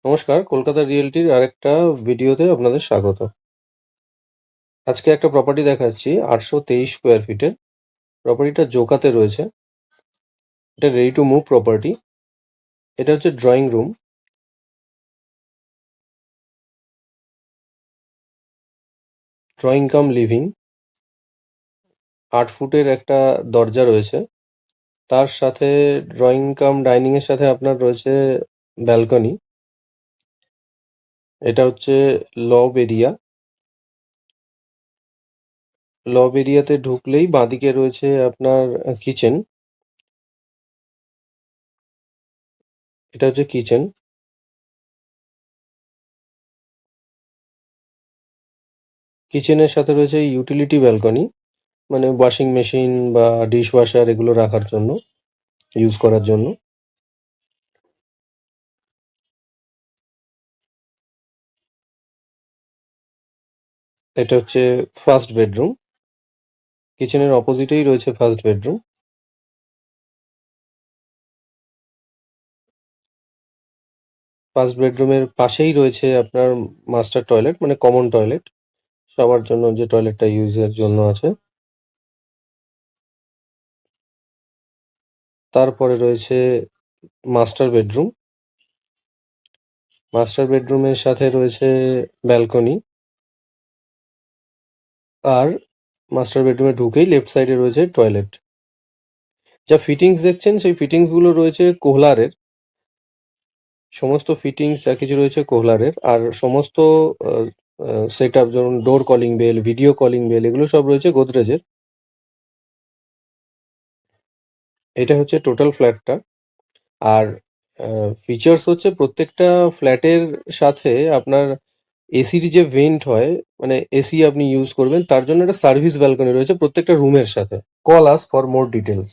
নমস্কার, কলকাতা রিয়েলটির আরেকটা ভিডিওতে আপনাদের স্বাগত। আজকে একটা প্রপার্টি দেখাচ্ছি 823 স্কোয়ার ফিটের। প্রপার্টিটা জোকাতে রয়েছে। এটা রেডি টু মুভ প্রপার্টি। এটা হচ্ছে ড্রয়িং রুম, ড্রয়িং কাম লিভিং। 8 ফুটের একটা দরজা রয়েছে। তার সাথে ড্রয়িং কাম ডাইনিং এর সাথে আপনার রয়েছে ব্যালকনি। এটা হচ্ছে লব এরিয়া। লব এরিয়াতে ঢুকলেই বাঁদিকে রয়েছে আপনার কিচেন। এটা হচ্ছে কিচেন। কিচেনের সাথে রয়েছে ইউটিলিটি ব্যালকনি, মানে ওয়াশিং মেশিন বা ডিশ ওয়াশার এগুলো রাখার জন্য, ইউজ করার জন্য। এটা হচ্ছে ফার্স্ট বেডরুম। কিচেনের অপোজিটেই রয়েছে ফার্স্ট বেডরুম। ফার্স্ট বেডরুমের পাশেই রয়েছে আপনার মাস্টার টয়লেট, মানে কমন টয়লেট, সবার জন্য যে টয়লেটটা ইউজের জন্য আছে। তারপরে রয়েছে মাস্টার বেডরুম। মাস্টার বেডরুমের সাথে রয়েছে ব্যালকনি। আর মাস্টার বেডরুমে ঢুকেই লেফট সাইডে রয়েছে টয়লেট। যা ফিটিংস দেখছেন সেই ফিটিংস গুলো রয়েছে কোহলারের। সমস্ত ফিটিংস যা কিছু রয়েছে কোহলারের। আর সমস্ত সেট আপ, যেমন door calling bell, video calling bell, এগুলো সব রয়েছে গোদরেজের। এটা হচ্ছে টোটাল ফ্ল্যাটটা। আর ফিচার্স হচ্ছে প্রত্যেকটা ফ্ল্যাটের সাথে আপনার এসির যে ভেন্ট হয়, মানে এসি আপনি ইউজ করবেন তার জন্য একটা সার্ভিস ব্যালকনি রয়েছে প্রত্যেকটা রুমের সাথে। Call us for more details.